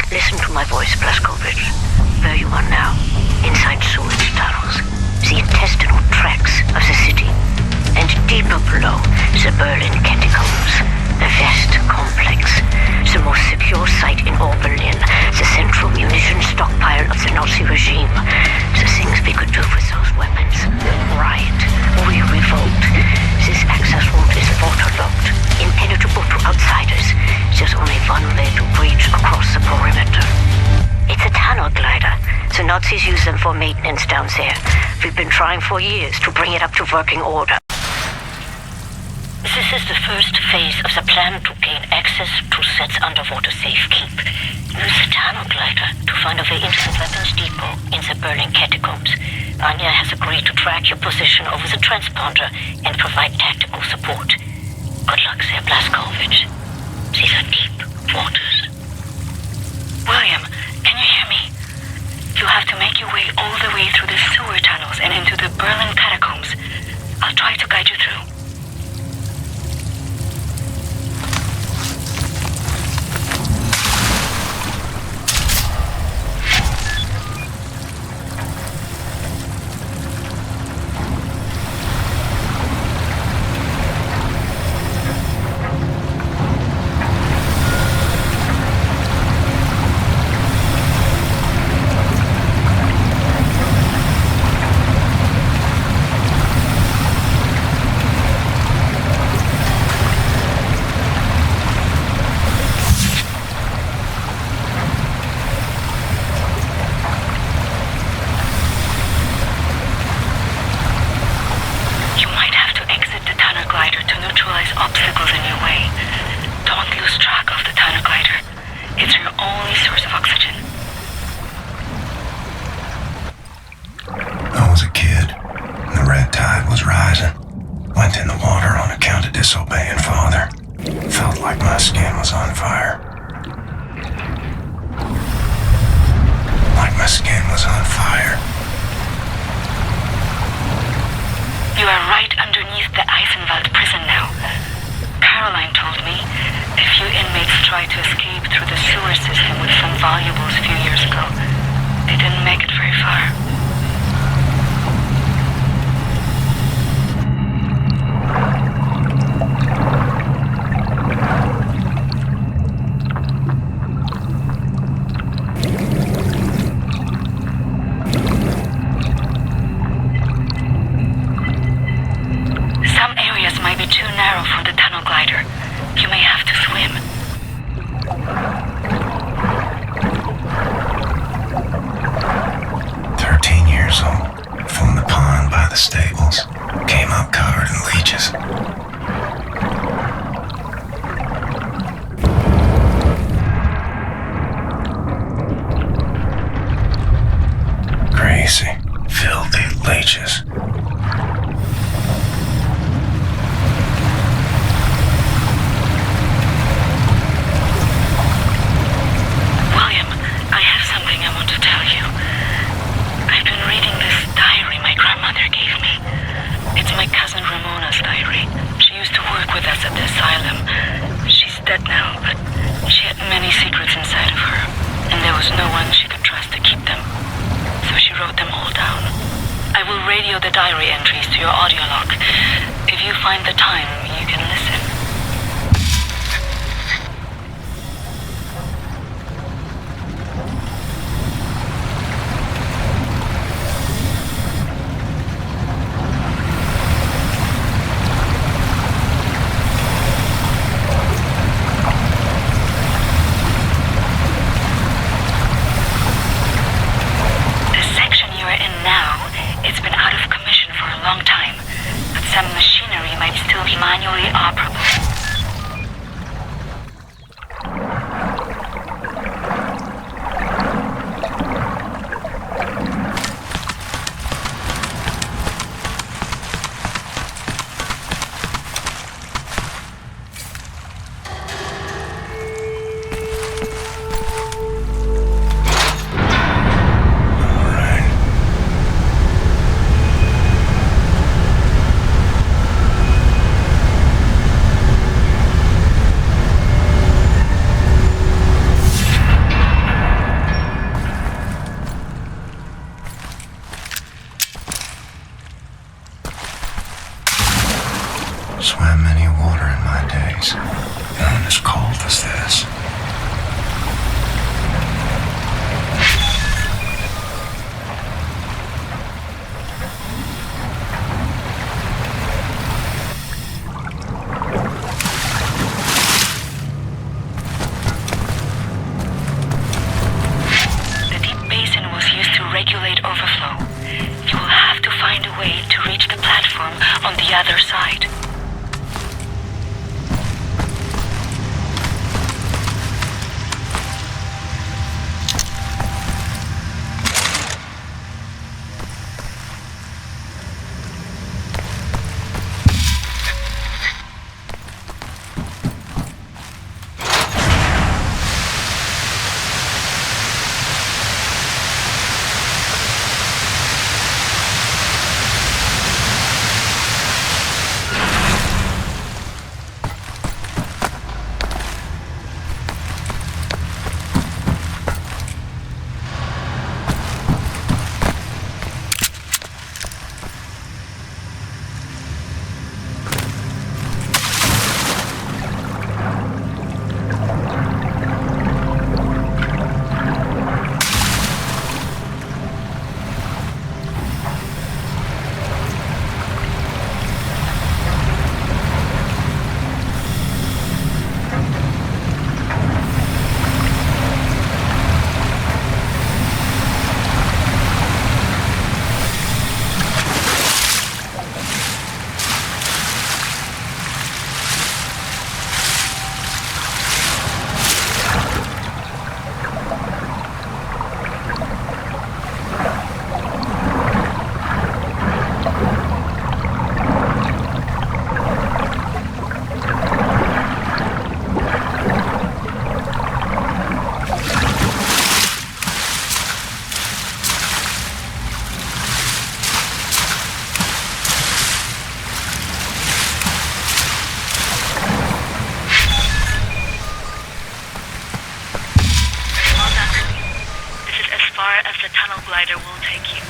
Listen to my voice, Blazkowicz. There you are now, inside sewage tunnels, the intestinal tracts of the city. And deeper below, the Berlin Catacombs, a vast complex, the most secure site in all Berlin, the central munition stockpile of the Nazi regime. The things we could do with those weapons. Riot. We revolt. This access route is waterlogged, impenetrable to outsiders. There's only one way to breach across the perimeter. It's a tunnel glider. The Nazis use them for maintenance down there. We've been trying for years to bring it up to working order. This is the first phase of the plan to gain access to Set's underwater safekeep. Use the tunnel glider to find a way into the weapons depot in the Berlin Catacombs. Anya has agreed to track your position over the transponder and provide tactical support. Good luck there, Blazkowicz. These are deep waters. William, can you hear me? You have to make your way all the way through the sewer tunnels and into the Berlin Catacombs. I'll try to guide you through. Obstacles in your way. Don't lose track of the tunnel glider. It's your only source of oxygen. I was a kid. The red tide was rising. Went in the water on account of disobeying father. Felt like my skin was on fire. Like my skin was on fire. You are right underneath the Eisenwald prison now. Caroline told me a few inmates tried to escape through the sewer system with some valuables a few years ago. They didn't make it very far. Might be too narrow for the tunnel glider. You may have to swim. 13 years old. From the pond by the stables. Came up covered in leeches. Crazy, filthy leeches. The diary entries to your audio log. If you find the time, you can listen. The section you are in now, it's been out of commission for a long time, but some machinery might still far as the tunnel glider will take you.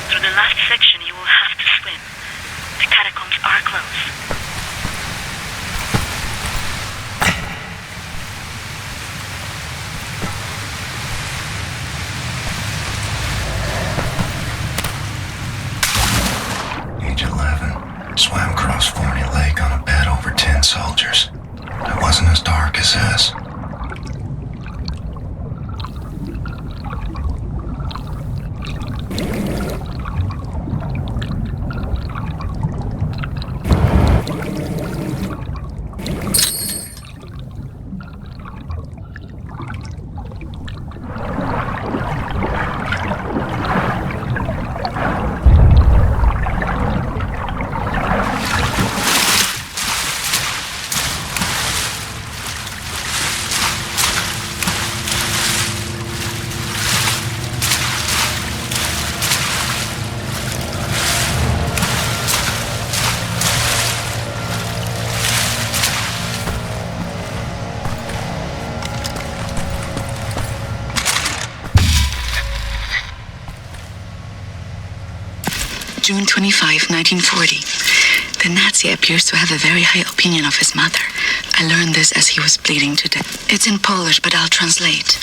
Through the last section, you will have to swim. The catacombs are close. Age 11. Swam across Forney Lake on a bed over 10 soldiers. It wasn't as dark as this. June 25, 1940. The Nazi appears to have a very high opinion of his mother. I learned this as he was bleeding to death. It's in Polish, but I'll translate.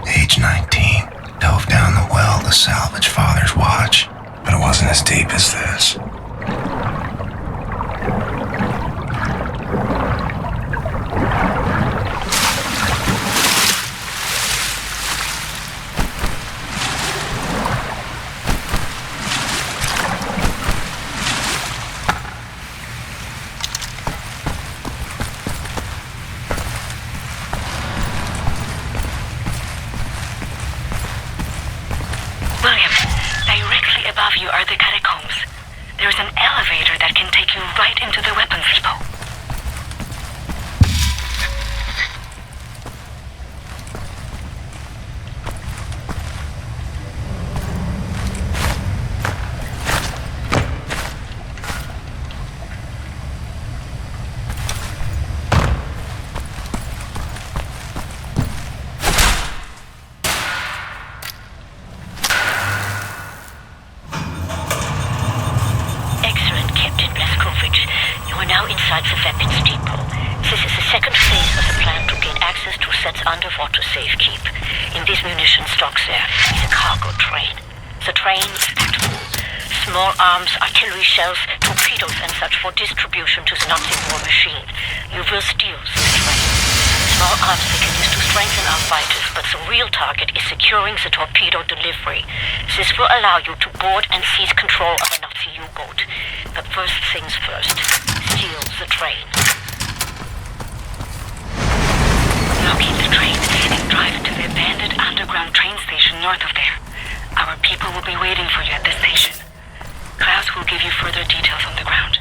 Age 19, dove down the well to salvage Father's watch, but it wasn't as deep as this. William, directly above you are the catacombs. There's an elevator that can take you right into the weapons depot. Inside the weapons depot. This is the second phase of the plan to gain access to Set's underwater safekeep. In this munition stocks there is a cargo train. The train is packed full. Small arms, artillery shells, torpedoes and such for distribution to the Nazi war machine. You will steal the train. Small arms they can use to strengthen our fighters, but the real target is securing the torpedo delivery. This will allow you to board and seize control of a Nazi U-boat. But first things first. Steal the train. Locate the train and drive it to the abandoned underground train station north of there. Our people will be waiting for you at the station. Klaus will give you further details on the ground.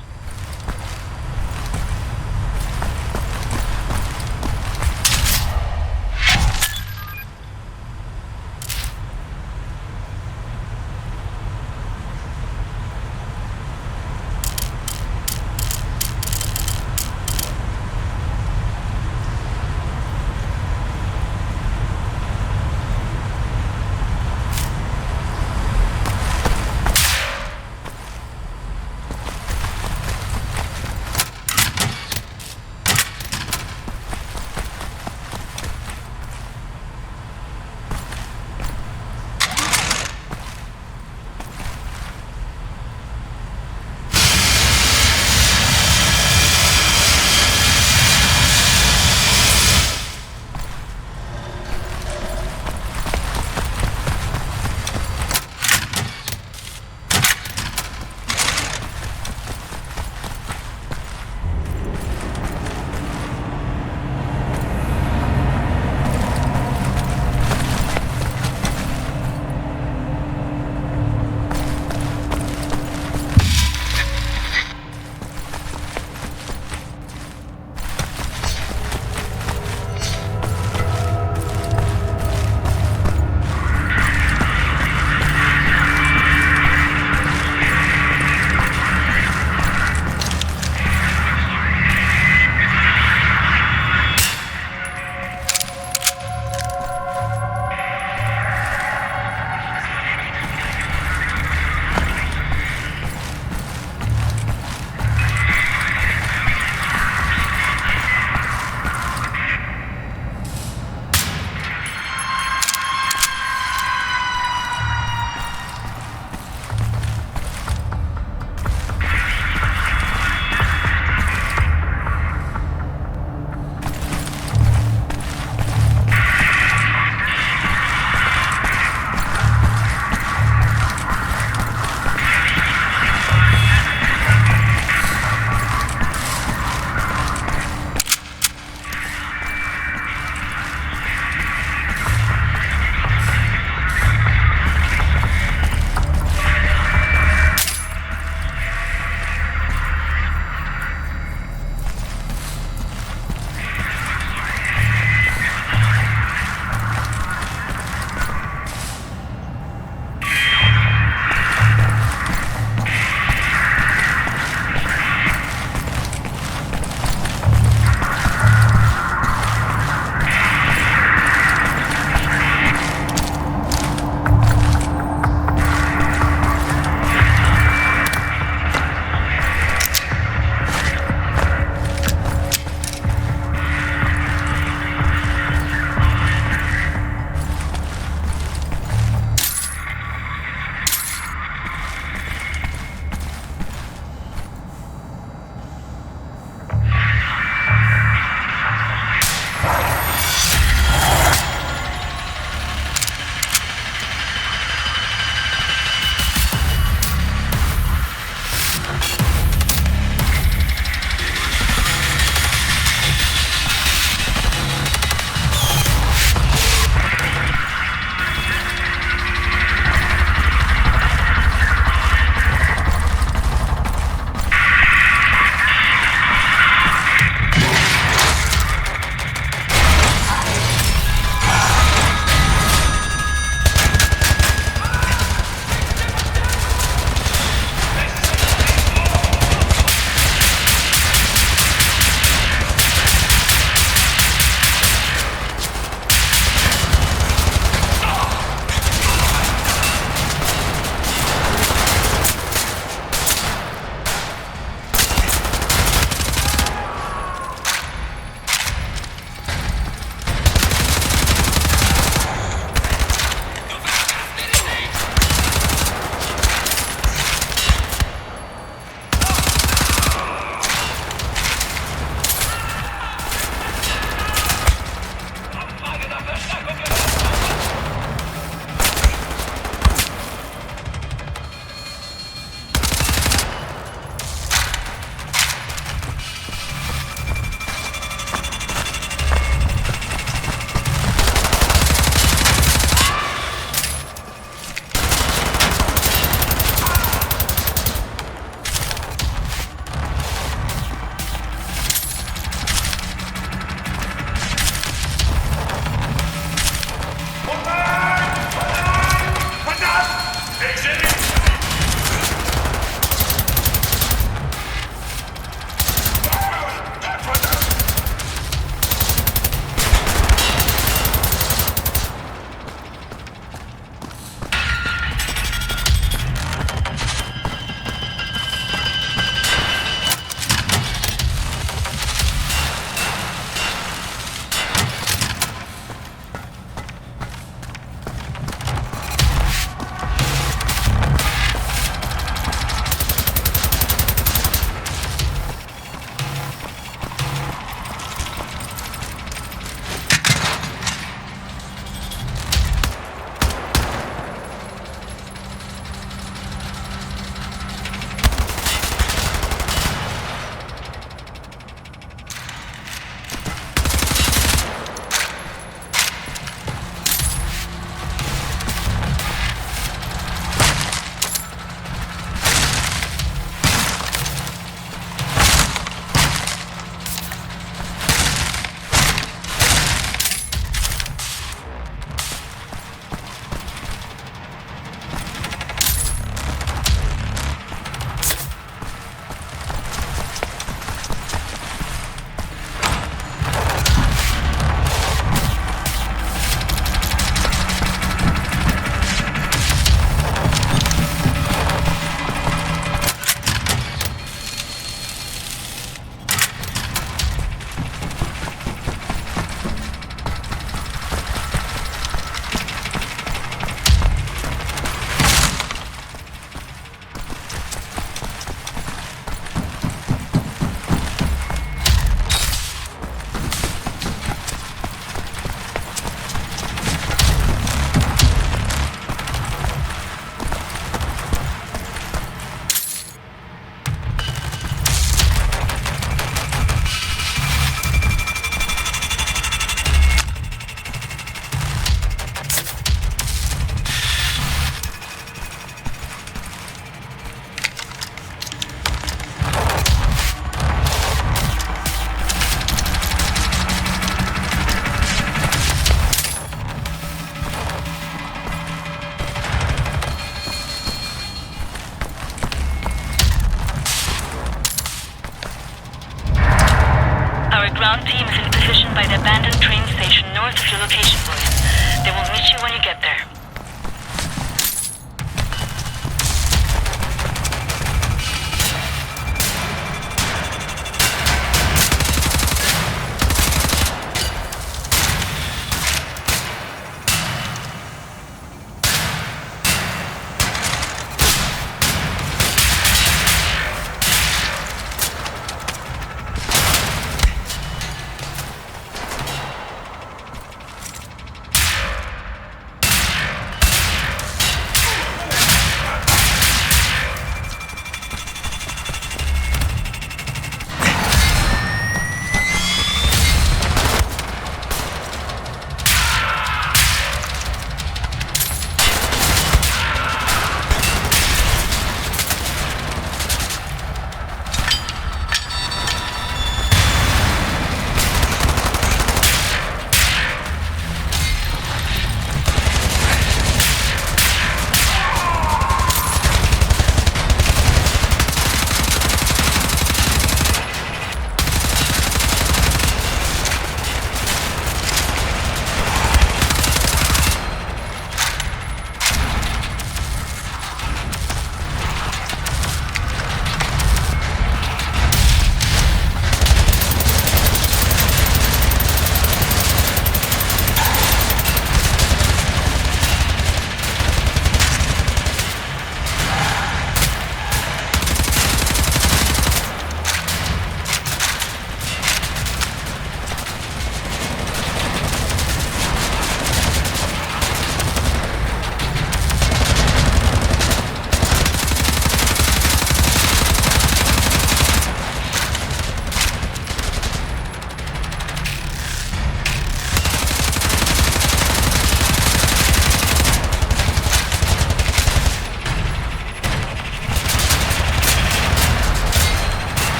location, William. They will meet you when you get there.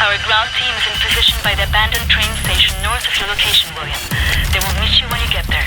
Our ground team is in position by the abandoned train station north of your location, William. They will meet you when you get there.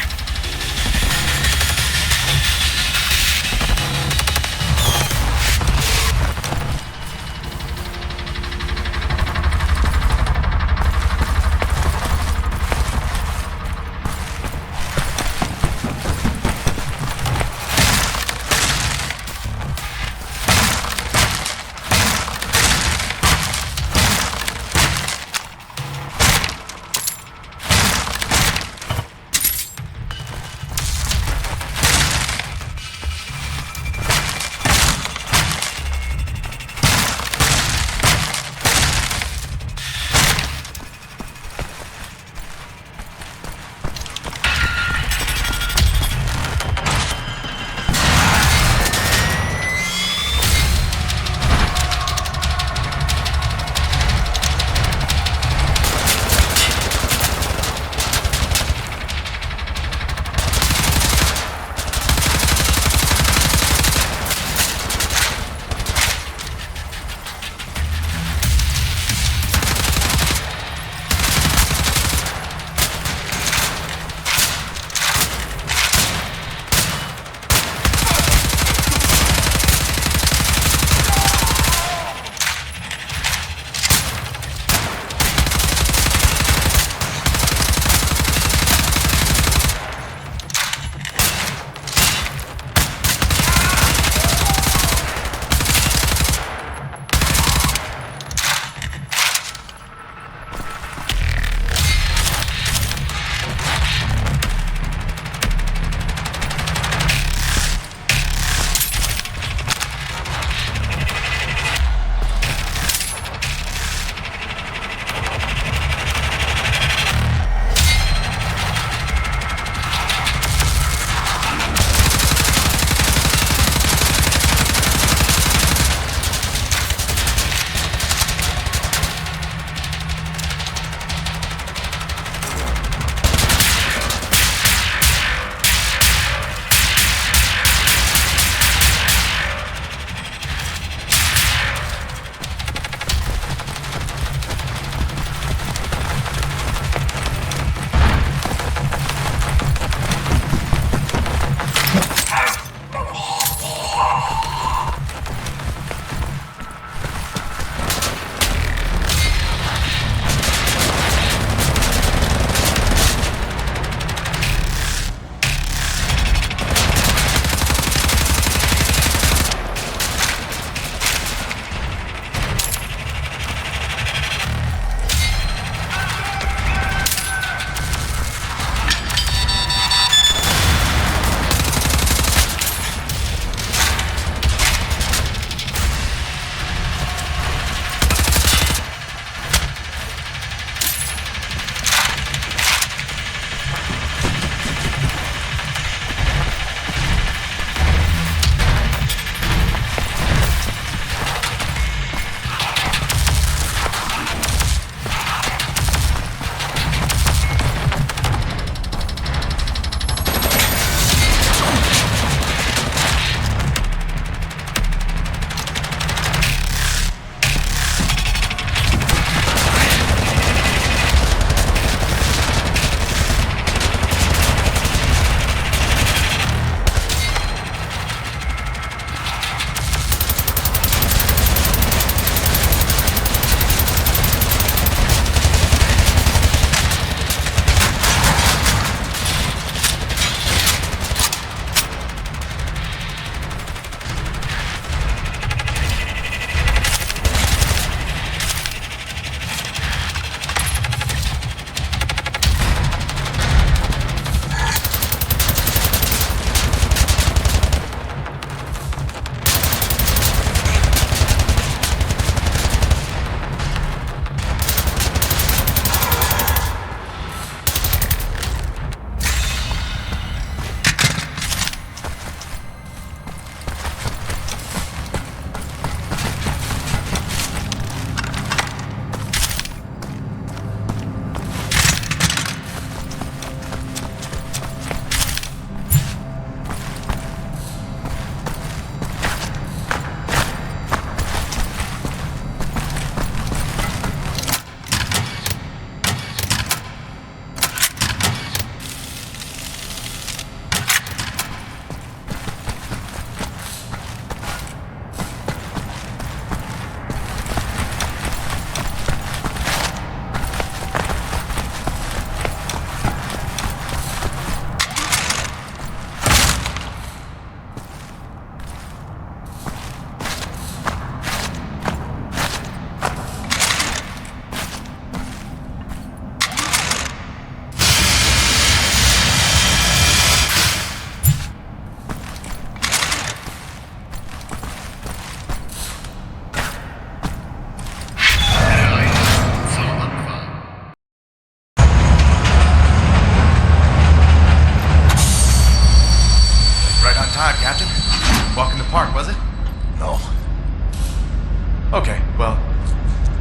Okay, well,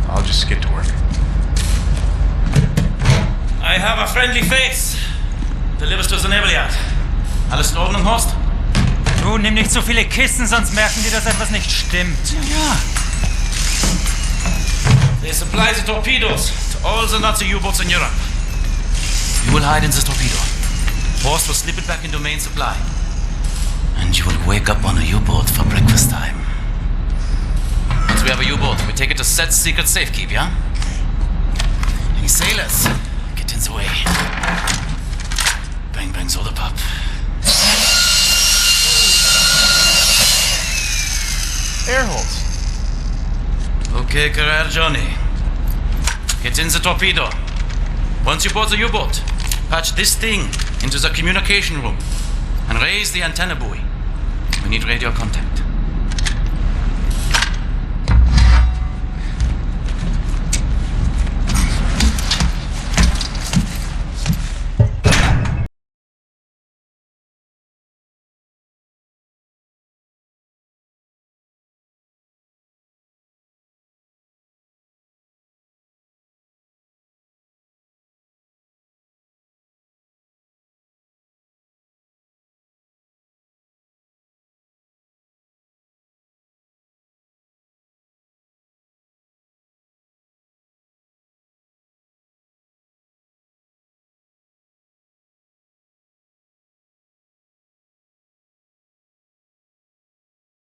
I'll just get to work. I have a friendly face. Delivers to the naval yard. Alles in Ordnung, Horst? Du, nimm nicht so viele Kisten, sonst merken die, dass etwas nicht stimmt. Ja. They supply the torpedoes to all the Nazi U-boats in Europe. You will hide in the torpedo. Horst will slip it back into main supply. And you will wake up on a U-boat for breakfast time. Once we have a U-boat, we take it to Set's secret safekeep, yeah? Any sailors, get in the way. Bang bang soda pop. Air holes. Okay, career Johnny. Get in the torpedo. Once you board the U-boat, patch this thing into the communication room and raise the antenna buoy. We need radio contact.